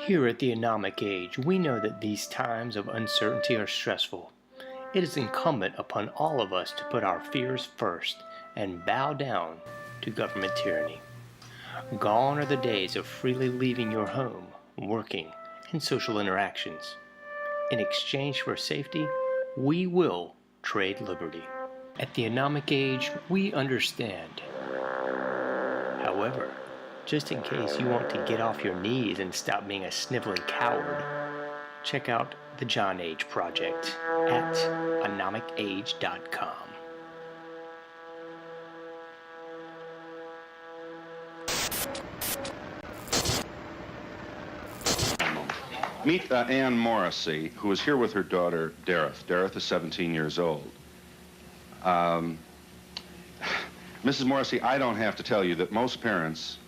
Here at the Anomic Age, we know that these times of uncertainty are stressful. It is incumbent upon all of us to put our fears first and bow down to government tyranny. Gone are the days of freely leaving your home, working, and social interactions. In exchange for safety, we will trade liberty. At the Anomic Age, we understand. However, just in case you want to get off your knees and stop being a sniveling coward, check out the John Age Project at anomicage.com. Meet Ann Morrissey, who is here with her daughter, Dareth. Dareth is 17 years old. Mrs. Morrissey, I don't have to tell you that most parents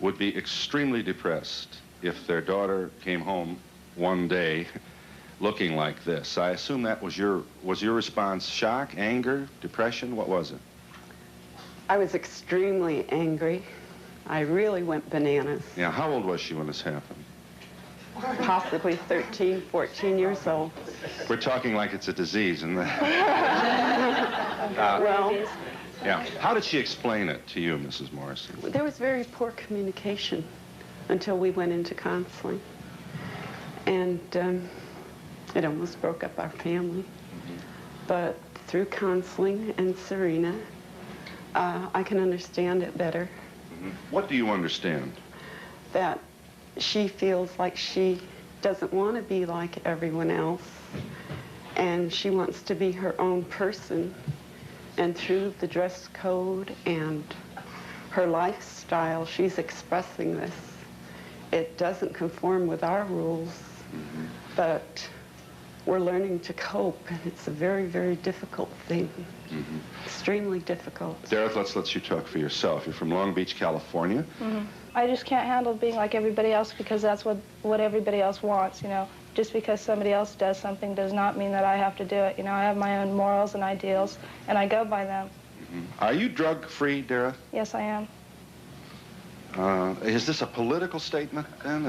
would be extremely depressed if their daughter came home one day looking like this. I assume that was your response shock, anger, depression? What was it? I was extremely angry. I really went bananas. Yeah, how old was she when this happened? Possibly 13, 14 years old. We're talking like it's a disease, isn't it? Well, yeah. How did she explain it to you, Mrs. Morrissey? there was very poor communication until we went into counseling. And it almost broke up our family. But through counseling and Serena, I can understand it better. What do you understand? That she feels like she doesn't want to be like everyone else, and she wants to be her own person. And through the dress code and her lifestyle, she's expressing this. It doesn't conform with our rules, but we're learning to cope, and it's a very, very difficult thing. Extremely difficult. Dareth, let's let you talk for yourself. You're from Long Beach, California. I just can't handle being like everybody else because that's what everybody else wants, you know. Just because somebody else does something does not mean that I have to do it. You know, I have my own morals and ideals, and I go by them. Are you drug-free, Dareth? Yes, I am. Is this a political statement, then?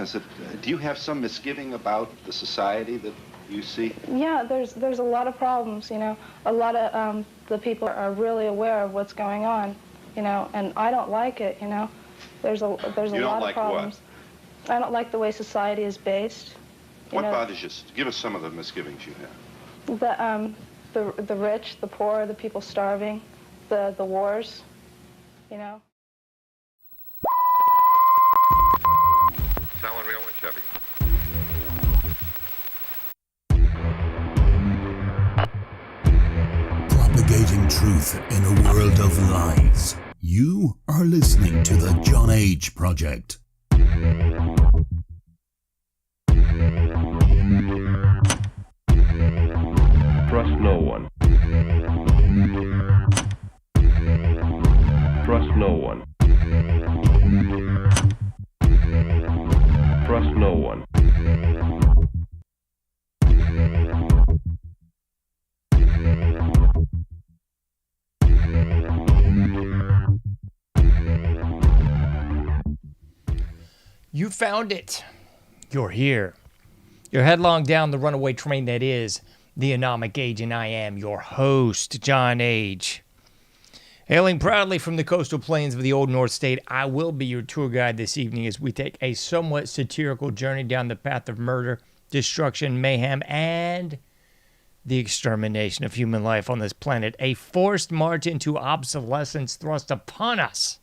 Do you have some misgiving about the society that you see? Yeah, there's a lot of problems, you know. A lot of the people are really aware of what's going on, you know, and I don't like it, you know. There's a lot of problems. What? I don't like the way society is based. What bothers you? Give us some of the misgivings you have. The rich, the poor, the people starving, the wars, you know. Talon, Real and Chevy. Propagating truth in a world of lies. You are listening to the John Age Project. Trust no one. Trust no one. Trust no one. You found it. You're here. You're headlong down the runaway train that is the Anomic Age, and I am your host, John Age. Hailing proudly from the coastal plains of the Old North State, I will be your tour guide this evening as we take a somewhat satirical journey down the path of murder, destruction, mayhem, and the extermination of human life on this planet. A forced march into obsolescence thrust upon us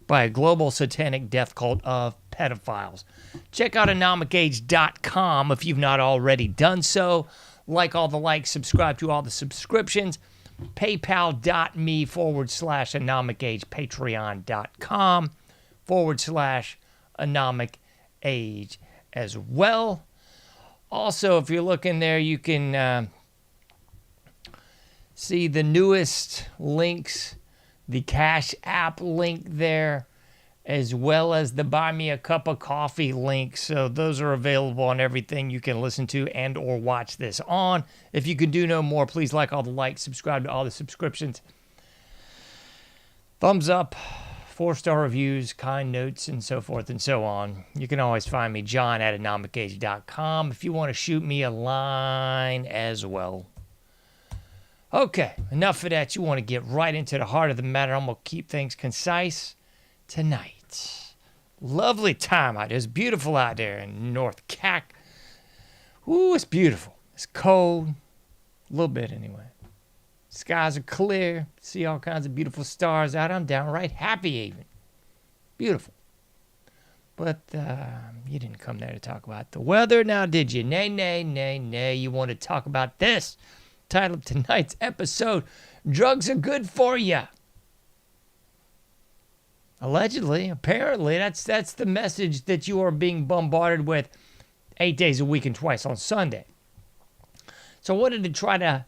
by a global satanic death cult of pedophiles. Check out anomicage.com if you've not already done so. Like all the likes, subscribe to all the subscriptions. PayPal.me/anomicage, Patreon.com/anomicage as well. Also, if you're looking there, you can see the newest links, the Cash App link there, as well as the Buy Me a Cup of Coffee link. So those are available on everything you can listen to and or watch this on. If you can do no more, please like all the likes, subscribe to all the subscriptions. Thumbs up, 4-star reviews, kind notes, and so forth and so on. You can always find me, john@anomicage.com, if you want to shoot me a line as well. Okay, enough of that. You want to get right into the heart of the matter. I'm going to keep things concise tonight. Lovely time out there. It's beautiful out there in North Cac. Ooh, it's beautiful. It's cold. A little bit anyway. Skies are clear. See all kinds of beautiful stars out. I'm downright happy even. Beautiful. But you didn't come there to talk about the weather now, did you? Nay, nay, nay, nay. You want to talk about this. Title of tonight's episode, Drugs Are Good For Ya. Allegedly, apparently, that's the message that you are being bombarded with 8 days a week and twice on Sunday. So I wanted to try to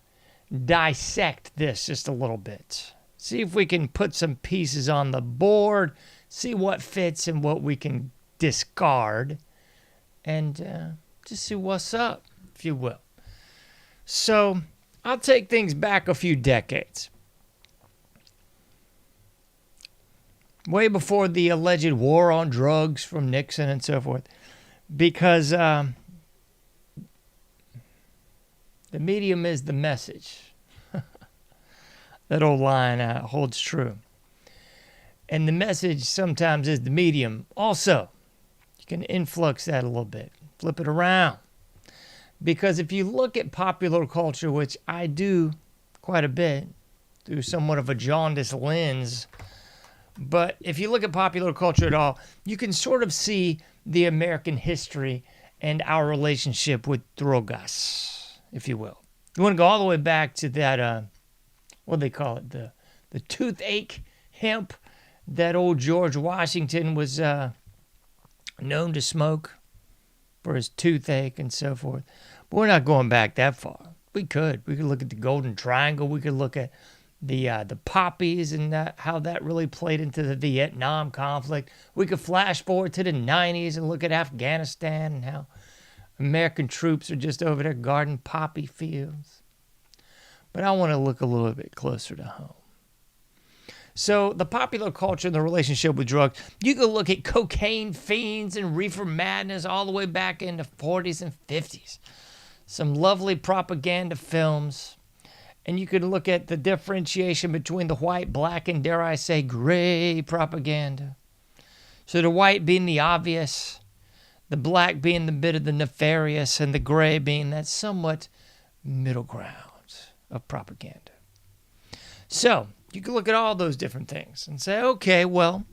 dissect this just a little bit. See if we can put some pieces on the board, see what fits and what we can discard, and just see what's up, if you will. So I'll take things back a few decades. Way before the alleged war on drugs from Nixon and so forth. Because the medium is the message. That old line holds true. And the message sometimes is the medium also. You can influx that a little bit. Flip it around. Because if you look at popular culture, which I do quite a bit through somewhat of a jaundiced lens, but if you look at popular culture at all, you can sort of see the American history and our relationship with drogas, if you will. You want to go all the way back to that, what do they call it, the toothache hemp that old George Washington was known to smoke for his toothache and so forth. But we're not going back that far. We could look at the Golden Triangle. We could look at the poppies and how that really played into the Vietnam conflict. We could flash forward to the 90s and look at Afghanistan and how American troops are just over there guarding poppy fields. But I want to look a little bit closer to home. So the popular culture and the relationship with drugs, you can look at cocaine fiends and reefer madness all the way back in the 40s and 50s. Some lovely propaganda films. And you could look at the differentiation between the white, black, and dare I say, gray propaganda. So the white being the obvious, the black being the bit of the nefarious, and the gray being that somewhat middle ground of propaganda. So you can look at all those different things and say, okay, well,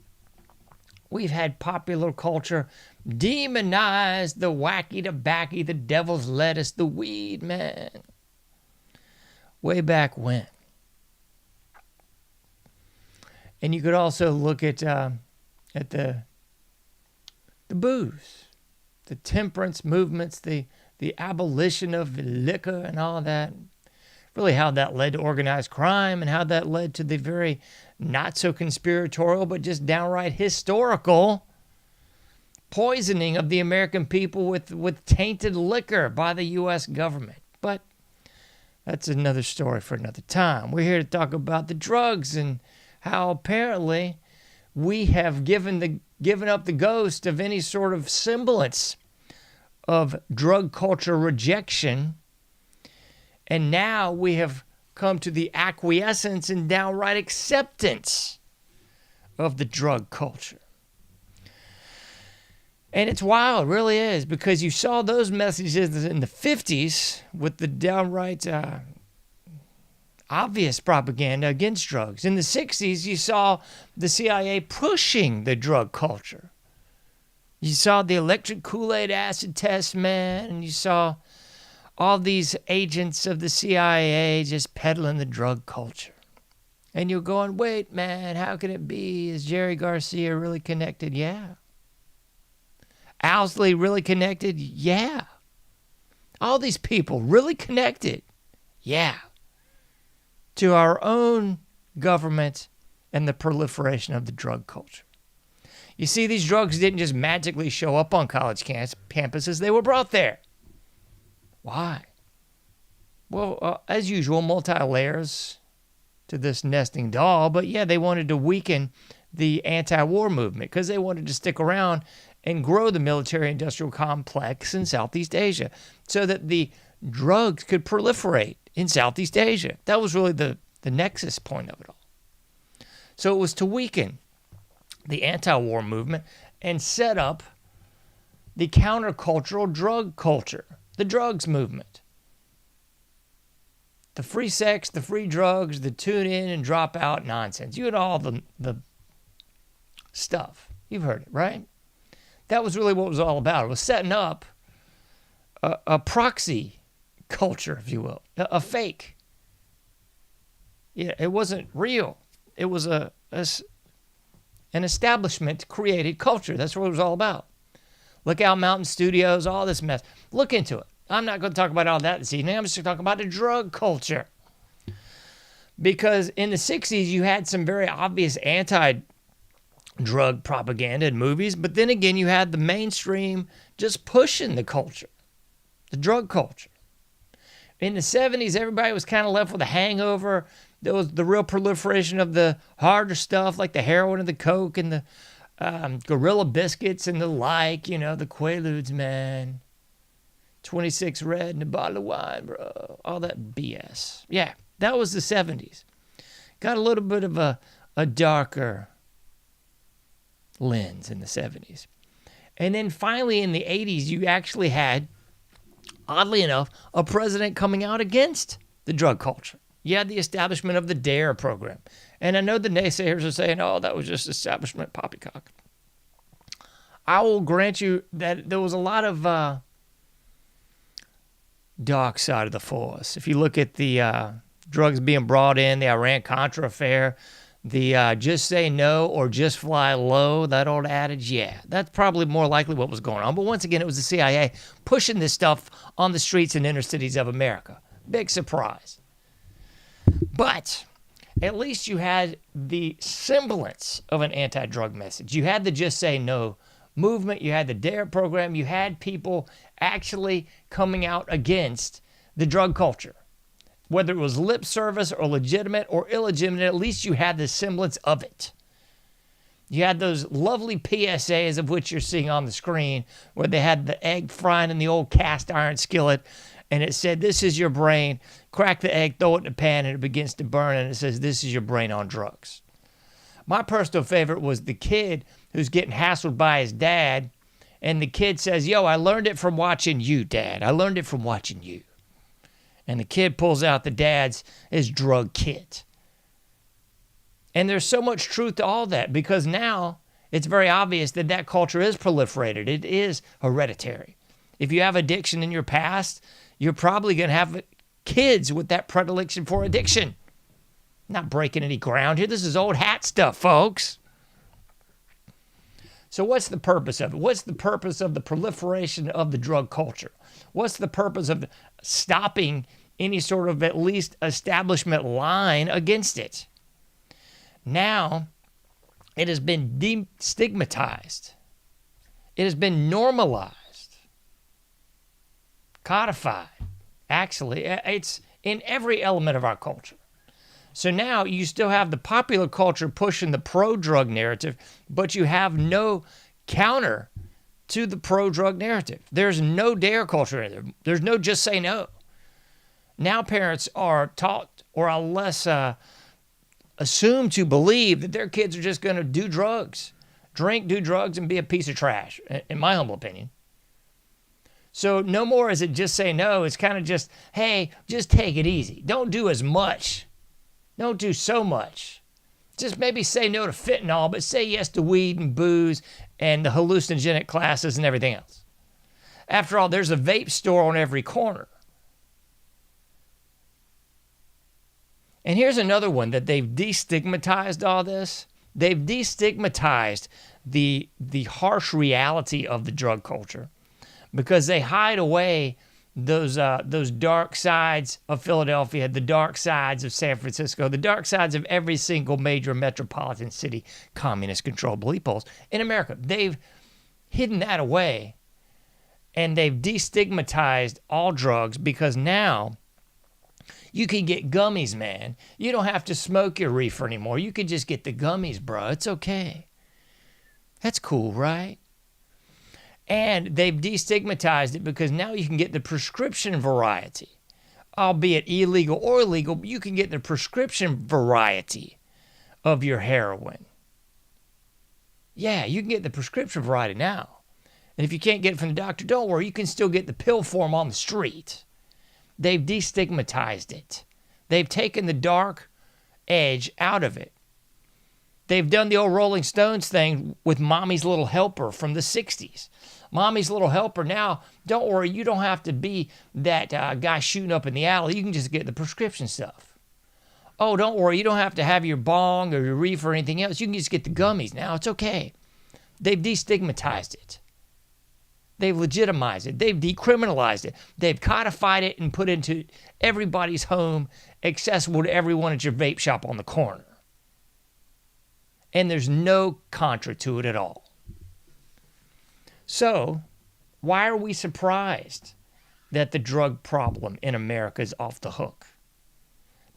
we've had popular culture demonize the wacky, the backy, the devil's lettuce, the weed, man. Way back when. And you could also look at the booze, the temperance movements, the abolition of liquor and all that. Really how that led to organized crime and how that led to the very not so conspiratorial but just downright historical poisoning of the American people with tainted liquor by the U.S. government. But that's another story for another time. We're here to talk about the drugs and how apparently we have given up the ghost of any sort of semblance of drug culture rejection. And now we have come to the acquiescence and downright acceptance of the drug culture. And it's wild, it really is, because you saw those messages in the 50s with the downright obvious propaganda against drugs. In the 60s, you saw the CIA pushing the drug culture. You saw the electric Kool-Aid acid test, man, and you saw all these agents of the CIA just peddling the drug culture. And you're going, wait, man, how can it be? Is Jerry Garcia really connected? Yeah. Owsley really connected? Yeah. All these people really connected? Yeah. To our own government and the proliferation of the drug culture. You see, these drugs didn't just magically show up on college campuses. They were brought there. Why? Well, as usual, multi-layers to this nesting doll. But yeah, they wanted to weaken the anti-war movement because they wanted to stick around and grow the military-industrial complex in Southeast Asia so that the drugs could proliferate in Southeast Asia. That was really the nexus point of it all. So it was to weaken the anti-war movement and set up the countercultural drug culture, the drugs movement. The free sex, the free drugs, the tune in and drop out nonsense. You had all the stuff. You've heard it, right? That was really what it was all about. It was setting up a proxy culture, if you will, a fake. Yeah, it wasn't real. It was an establishment-created culture. That's what it was all about. Lookout Mountain Studios, all this mess. Look into it. I'm not going to talk about all that this evening. I'm just going to talk about the drug culture. Because in the 60s, you had some very obvious anti-drug propaganda in movies, but then again, you had the mainstream just pushing the culture, the drug culture. In the 70s, everybody was kind of left with a hangover. There was the real proliferation of the harder stuff like the heroin and the coke and the Gorilla Biscuits and the like, you know, the Quaaludes, man. 26 red and a bottle of wine, bro. All that BS. Yeah, that was the 70s. Got a little bit of a darker lens in the 70s. And then finally in the 80s, you actually had, oddly enough, a president coming out against the drug culture. You had the establishment of the DARE program. And I know the naysayers are saying, oh, that was just establishment poppycock. I will grant you that there was a lot of dark side of the force. If you look at the drugs being brought in, the Iran-Contra affair, the just say no or just fly low, that old adage, yeah, that's probably more likely what was going on. But once again, it was the CIA pushing this stuff on the streets and inner cities of America. Big surprise. But at least you had the semblance of an anti-drug message. You had the Just Say No movement. You had the DARE program. You had people actually coming out against the drug culture. Whether it was lip service or legitimate or illegitimate, at least you had the semblance of it. You had those lovely PSAs of which you're seeing on the screen where they had the egg frying in the old cast iron skillet and it said, this is your brain. Crack the egg, throw it in the pan, and it begins to burn, and it says, this is your brain on drugs. My personal favorite was the kid who's getting hassled by his dad, and the kid says, yo, I learned it from watching you, Dad. I learned it from watching you. And the kid pulls out his drug kit. And there's so much truth to all that because now it's very obvious that that culture is proliferated. It is hereditary. If you have addiction in your past, you're probably going to have kids with that predilection for addiction. Not breaking any ground here. This is old hat stuff, folks. So what's the purpose of it? What's the purpose of the proliferation of the drug culture? What's the purpose of stopping any sort of at least establishment line against it? Now, it has been destigmatized. It has been normalized, codified. Actually, it's in every element of our culture. So now you still have the popular culture pushing the pro-drug narrative, but you have no counter to the pro-drug narrative. There's no dare culture in there. There's no just say no. Now parents are taught or are less assumed to believe that their kids are just going to do drugs, drink, do drugs, and be a piece of trash, in my humble opinion. So no more is it just say no. It's kind of just, hey, just take it easy. Don't do as much. Don't do so much. Just maybe say no to fentanyl, but say yes to weed and booze and the hallucinogenic classes and everything else. After all, there's a vape store on every corner. And here's another one that they've destigmatized all this. They've destigmatized the harsh reality of the drug culture because they hide away those dark sides of Philadelphia, the dark sides of San Francisco, the dark sides of every single major metropolitan city, communist-controlled belief polls in America. They've hidden that away, and they've destigmatized all drugs because now You can get gummies, man. You don't have to smoke your reefer anymore. You can just get the gummies, bro. It's okay. That's cool, right? And they've destigmatized it because now you can get the prescription variety. Albeit illegal or illegal, but you can get the prescription variety of your heroin. Yeah, you can get the prescription variety now. And if you can't get it from the doctor, don't worry. You can still get the pill form on the street. They've destigmatized it. They've taken the dark edge out of it. They've done the old Rolling Stones thing with Mommy's Little Helper from the 60s. Mommy's Little Helper now, don't worry, you don't have to be that guy shooting up in the alley. You can just get the prescription stuff. Oh, don't worry, you don't have to have your bong or your reefer or anything else. You can just get the gummies now. It's okay. They've destigmatized it. They've legitimized it. They've decriminalized it. They've codified it and put it into everybody's home, accessible to everyone at your vape shop on the corner. And there's no contra to it at all. So, why are we surprised that the drug problem in America is off the hook?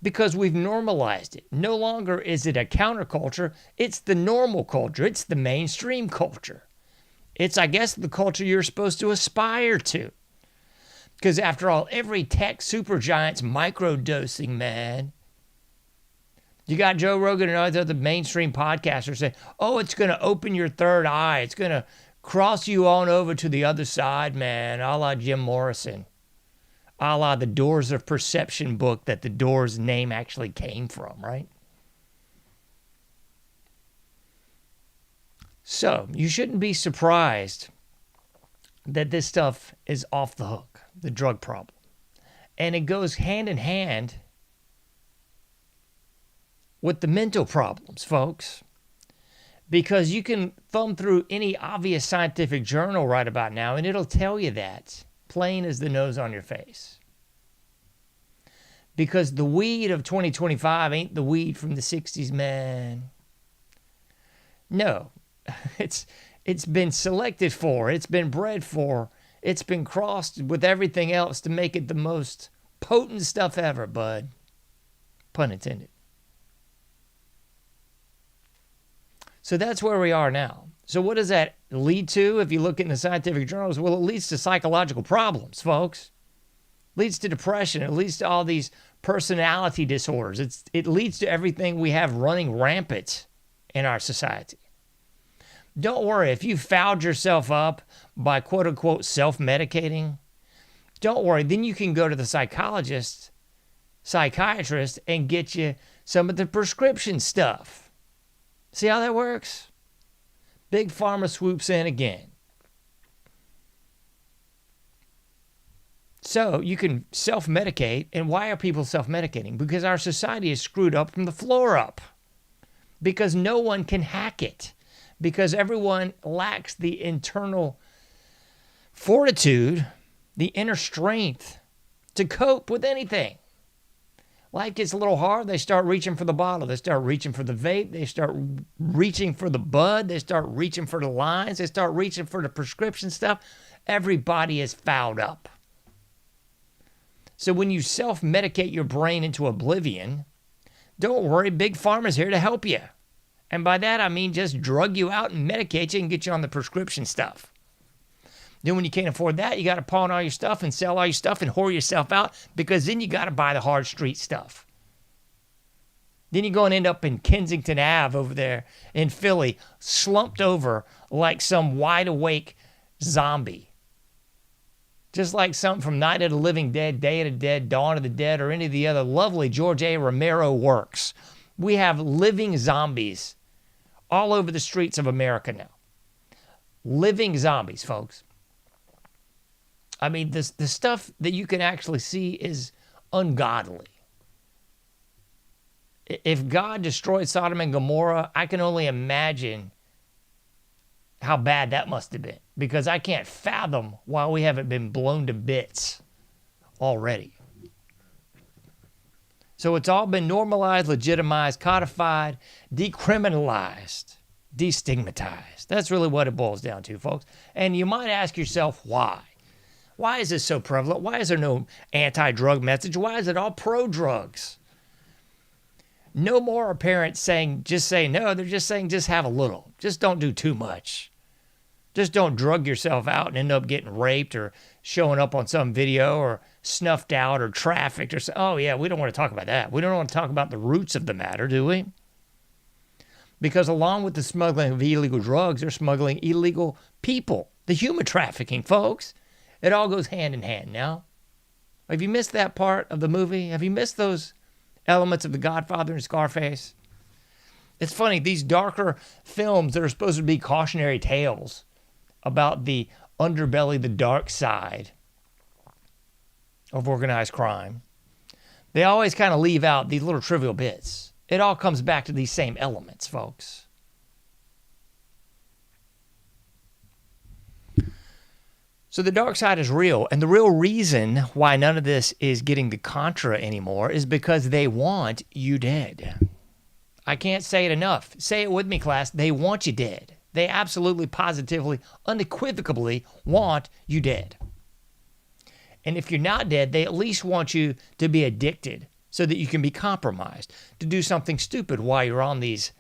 Because we've normalized it. No longer is it a counterculture, it's the normal culture, it's the mainstream culture. It's, I guess, the culture you're supposed to aspire to. Because after all, every tech supergiant's microdosing, man. You got Joe Rogan and all the other mainstream podcasters saying, oh, it's going to open your third eye. It's going to cross you on over to the other side, man, a la Jim Morrison. A la the Doors of Perception book that the Doors name actually came from, right? So, you shouldn't be surprised that this stuff is off the hook, the drug problem. And it goes hand in hand with the mental problems, folks. Because you can thumb through any obvious scientific journal right about now, and it'll tell you that, plain as the nose on your face. Because the weed of 2025 ain't the weed from the 60s, man. No, it's been selected for, it's been bred for, it's been crossed with everything else to make it the most potent stuff ever, bud. Pun intended. So that's where we are now. So what does that lead to if you look in the scientific journals? Well, it leads to psychological problems, folks. It leads to depression. It leads to all these personality disorders. It leads to everything we have running rampant in our society. Don't worry, if you fouled yourself up by quote-unquote self-medicating, don't worry, then you can go to the psychiatrist, and get you some of the prescription stuff. See how that works? Big Pharma swoops in again. So you can self-medicate. And why are people self-medicating? Because our society is screwed up from the floor up. Because no one can hack it. Because everyone lacks the internal fortitude, the inner strength to cope with anything. Life gets a little hard, they start reaching for the bottle. They start reaching for the vape. They start reaching for the bud. They start reaching for the lines. They start reaching for the prescription stuff. Everybody is fouled up. So when you self-medicate your brain into oblivion, don't worry, Big Pharma's here to help you. And by that, I mean just drug you out and medicate you and get you on the prescription stuff. Then when you can't afford that, you got to pawn all your stuff and sell all your stuff and whore yourself out, because then you got to buy the hard street stuff. Then you're going to end up in Kensington Ave over there in Philly, slumped over like some wide-awake zombie. Just like something from Night of the Living Dead, Day of the Dead, Dawn of the Dead, or any of the other lovely George A. Romero works. We have living zombies all over the streets of America now. Living zombies, folks. I mean, the stuff that you can actually see is ungodly. If God destroyed Sodom and Gomorrah, I can only imagine how bad that must have been, because I can't fathom why we haven't been blown to bits already. So it's all been normalized, legitimized, codified, decriminalized, destigmatized. That's really what it boils down to, folks. And you might ask yourself, why? Why is this so prevalent? Why is there no anti-drug message? Why is it all pro-drugs? No more are parents saying, just say no. They're just saying, just have a little. Just don't do too much. Just don't drug yourself out and end up getting raped or showing up on some video or snuffed out or trafficked or so. Oh, yeah, we don't want to talk about that. We don't want to talk about the roots of the matter, do we? Because along with the smuggling of illegal drugs, they're smuggling illegal people. The human trafficking, folks. It all goes hand in hand now. Have you missed that part of the movie? Have you missed those elements of The Godfather and Scarface? It's funny, these darker films that are supposed to be cautionary tales about the underbelly, the dark side of organized crime, they always kind of leave out these little trivial bits. It all comes back to these same elements, folks. So the dark side is real, and the real reason why none of this is getting the Contra anymore is because they want you dead. I can't say it enough. Say it with me, class. They want you dead. They absolutely, positively, unequivocally want you dead. And if you're not dead, they at least want you to be addicted so that you can be compromised, to do something stupid while you're on these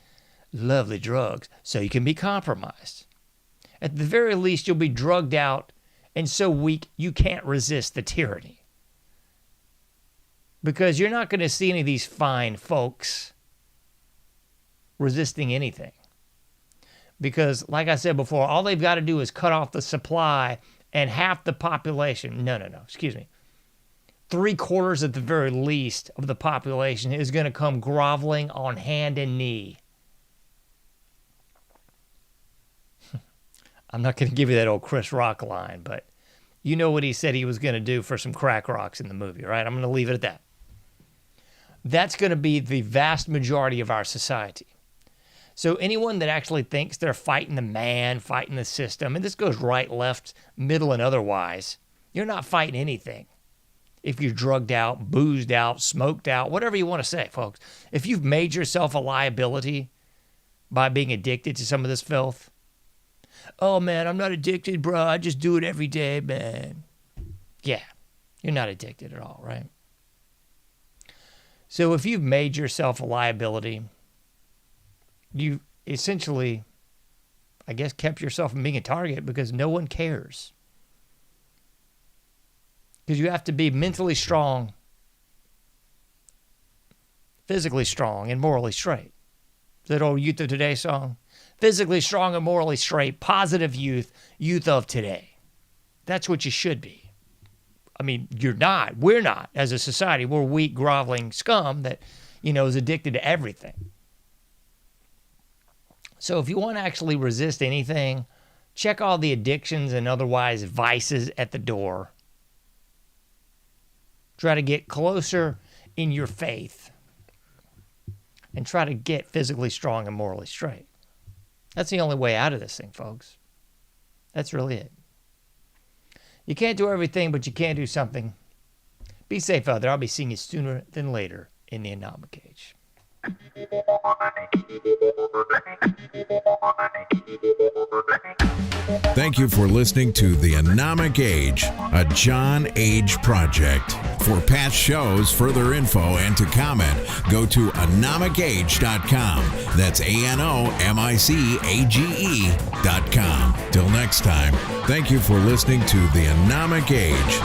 lovely drugs so you can be compromised. At the very least, you'll be drugged out and so weak you can't resist the tyranny. Because you're not going to see any of these fine folks resisting anything. Because, like I said before, all they've got to do is cut off the supply and half the population, excuse me, 3/4 at the very least of the population is going to come groveling on hand and knee. I'm not going to give you that old Chris Rock line, but you know what he said he was going to do for some crack rocks in the movie, right? I'm going to leave it at that. That's going to be the vast majority of our society. So anyone that actually thinks they're fighting the man, fighting the system, and this goes right, left, middle, and otherwise, you're not fighting anything. If you're drugged out, boozed out, smoked out, whatever you want to say, folks. If you've made yourself a liability by being addicted to some of this filth, oh, man, I'm not addicted, bro. I just do it every day, man. Yeah, you're not addicted at all, right? So if you've made yourself a liability, you essentially, I guess, kept yourself from being a target because no one cares. Because you have to be mentally strong, physically strong, and morally straight. That old Youth of Today song? Physically strong and morally straight, positive youth, youth of today. That's what you should be. I mean, you're not. We're not. As a society, we're weak, groveling scum that, is addicted to everything. So if you want to actually resist anything, check all the addictions and otherwise vices at the door. Try to get closer in your faith and try to get physically strong and morally straight. That's the only way out of this thing, folks. That's really it. You can't do everything, but you can do something. Be safe out there. I'll be seeing you sooner than later in the Anomic Age. Thank you for listening to The Anomic Age, a John Age project. For past shows, further info, and to comment, go to anomicage.com. That's ANOMICAGE.com. Till next time, thank you for listening to The Anomic Age.